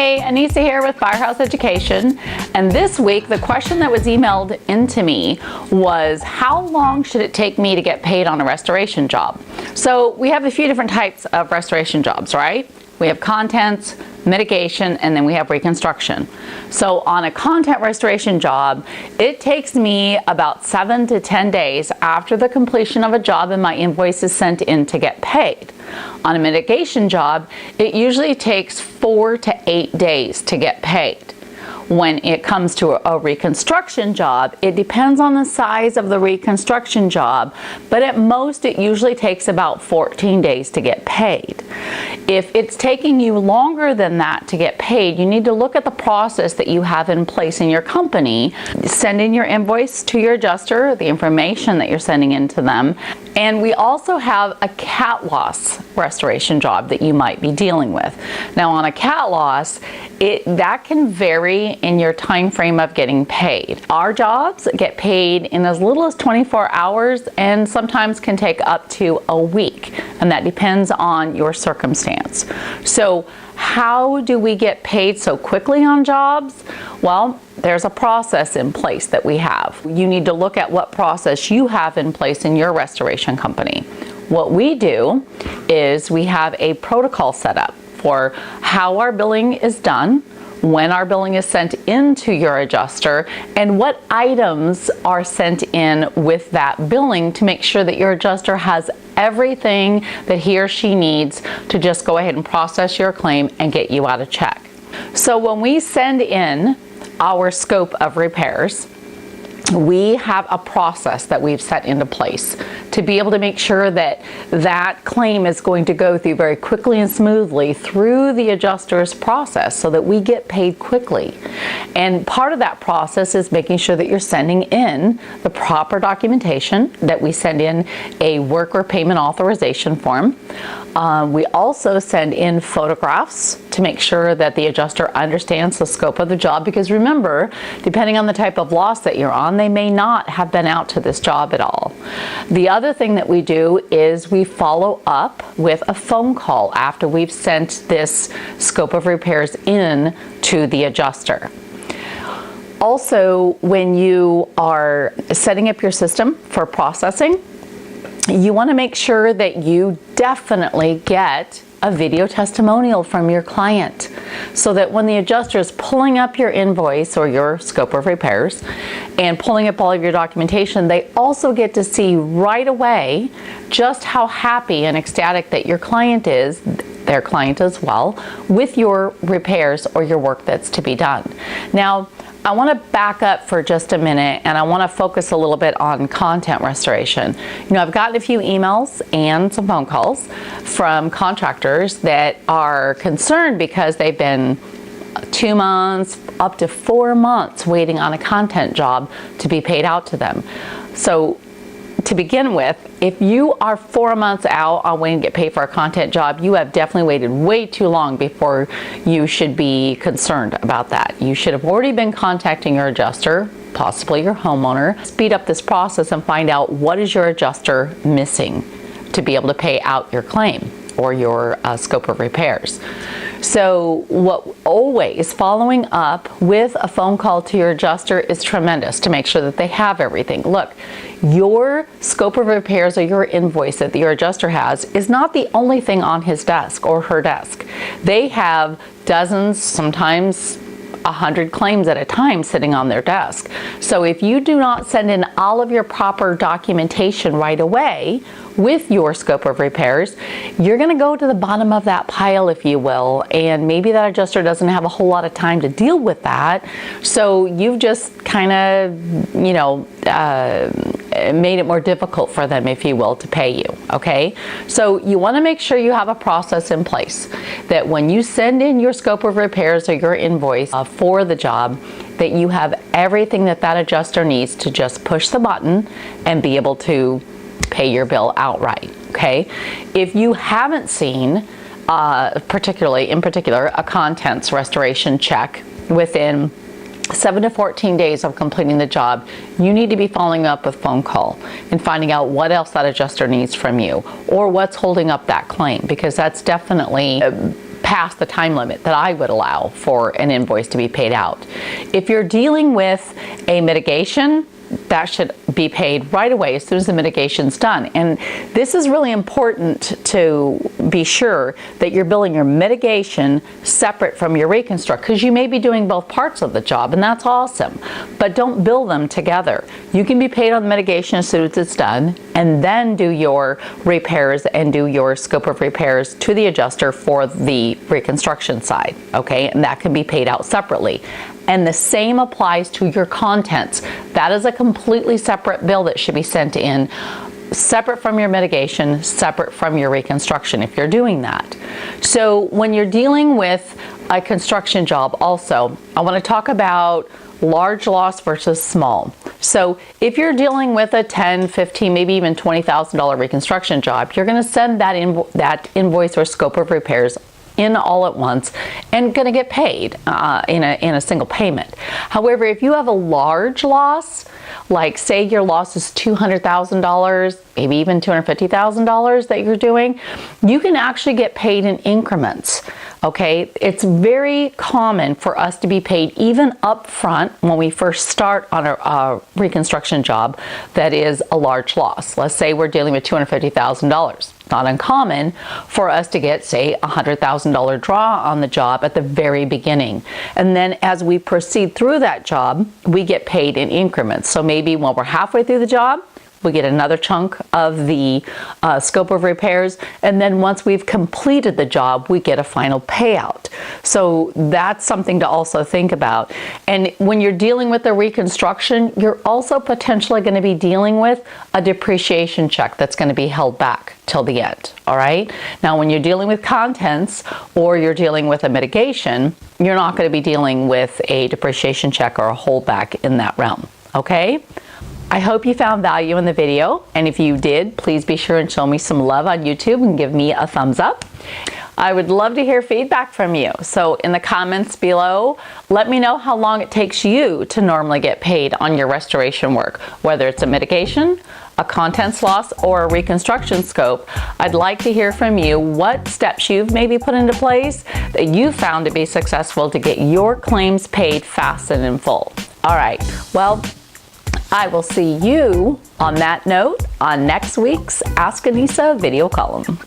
Hey, Anissa here with Firehouse Education, and this week the question that was emailed into me was, how long should it take me to get paid on a restoration job? So we have a few different types of restoration jobs, right? We have contents, mitigation, and then we have reconstruction. So on a content restoration job, it takes me about 7 to 10 days after the completion of a job and my invoice is sent in to get paid. On a mitigation job, it usually takes 4 to 8 days to get paid. When it comes to a reconstruction job, it depends on the size of the reconstruction job, but at most it usually takes about 14 days to get paid. If it's taking you longer than that to get paid, you need to look at the process that you have in place in your company. Send in your invoice to your adjuster, the information that you're sending in to them, and we also have a cat loss restoration job that you might be dealing with. Now on a cat loss, that can vary in your time frame of getting paid. Our jobs get paid in as little as 24 hours and sometimes can take up to a week, and that depends on your circumstance. So how do we get paid so quickly on jobs? Well, there's a process in place that we have. You need to look at what process you have in place in your restoration company. What we do is we have a protocol set up for how our billing is done, when our billing is sent into your adjuster, and what items are sent in with that billing to make sure that your adjuster has everything that he or she needs to just go ahead and process your claim and get you out a check. So when we send in our scope of repairs, we have a process that we've set into place to be able to make sure that that claim is going to go through very quickly and smoothly through the adjuster's process so that we get paid quickly. And part of that process is making sure that you're sending in the proper documentation, that we send in a worker payment authorization form. We also send in photographs to make sure that the adjuster understands the scope of the job, because remember, depending on the type of loss that you're on, they may not have been out to this job at all. The other thing that we do is we follow up with a phone call after we've sent this scope of repairs in to the adjuster. Also, when you are setting up your system for processing, you want to make sure that you definitely get a video testimonial from your client, so that when the adjuster is pulling up your invoice or your scope of repairs and pulling up all of your documentation, they also get to see right away just how happy and ecstatic that your client is, their client as well, with your repairs or your work that's to be done. Now, I want to back up for just a minute, and I want to focus a little bit on content restoration. You know, I've gotten a few emails and some phone calls from contractors that are concerned because they've been 2 months, up to 4 months waiting on a content job to be paid out to them. So to begin with, if you are 4 months out on waiting to get paid for a content job, you have definitely waited way too long before you should be concerned about that. You should have already been contacting your adjuster, possibly your homeowner. Speed up this process and find out what is your adjuster missing to be able to pay out your claim or your scope of repairs. So always following up with a phone call to your adjuster is tremendous to make sure that they have everything. Look, your scope of repairs or your invoice that your adjuster has is not the only thing on his desk or her desk. They have dozens, sometimes 100 claims at a time sitting on their desk. So if you do not send in all of your proper documentation right away with your scope of repairs, you're going to go to the bottom of that pile, if you will, and maybe that adjuster doesn't have a whole lot of time to deal with that. So you've just kind of, made it more difficult for them, if you will, to pay you, okay? So you want to make sure you have a process in place that when you send in your scope of repairs or your invoice for the job, that you have everything that that adjuster needs to just push the button and be able to pay your bill outright, okay? If you haven't seen, in particular, a contents restoration check within 7 to 14 days of completing the job, you need to be following up with phone call and finding out what else that adjuster needs from you or what's holding up that claim, because that's definitely past the time limit that I would allow for an invoice to be paid out. If you're dealing with a mitigation, that should be paid right away as soon as the mitigation's done. And this is really important to be sure that you're billing your mitigation separate from your reconstruct, because you may be doing both parts of the job, and that's awesome. But don't bill them together. You can be paid on the mitigation as soon as it's done, and then do your repairs and do your scope of repairs to the adjuster for the reconstruction side, okay? And that can be paid out separately. And the same applies to your contents. That is a completely separate bill that should be sent in, separate from your mitigation, separate from your reconstruction, if you're doing that. So when you're dealing with a construction job also, I want to talk about large loss versus small. So if you're dealing with a $10, $15, maybe even $20,000 reconstruction job, you're going to send that invoice or scope of repairs in all at once and going to get paid in a single payment. However, if you have a large loss, like say your loss is $200,000, maybe even $250,000 that you're doing, you can actually get paid in increments. Okay, it's very common for us to be paid even up front when we first start on a reconstruction job that is a large loss. Let's say we're dealing with $250,000. Not uncommon for us to get, say, a $100,000 draw on the job at the very beginning. And then as we proceed through that job, we get paid in increments. So maybe when we're halfway through the job, we get another chunk of the scope of repairs, and then once we've completed the job, we get a final payout. So that's something to also think about. And when you're dealing with the reconstruction, you're also potentially going to be dealing with a depreciation check that's going to be held back till the end, all right? Now, when you're dealing with contents or you're dealing with a mitigation, you're not going to be dealing with a depreciation check or a holdback in that realm, okay? I hope you found value in the video, and if you did, please be sure and show me some love on YouTube and give me a thumbs up. I would love to hear feedback from you. So in the comments below, let me know how long it takes you to normally get paid on your restoration work, whether it's a mitigation, a contents loss, or a reconstruction scope. I'd like to hear from you what steps you've maybe put into place that you found to be successful to get your claims paid fast and in full. All right, well, I will see you on that note on next week's Ask Anissa video column.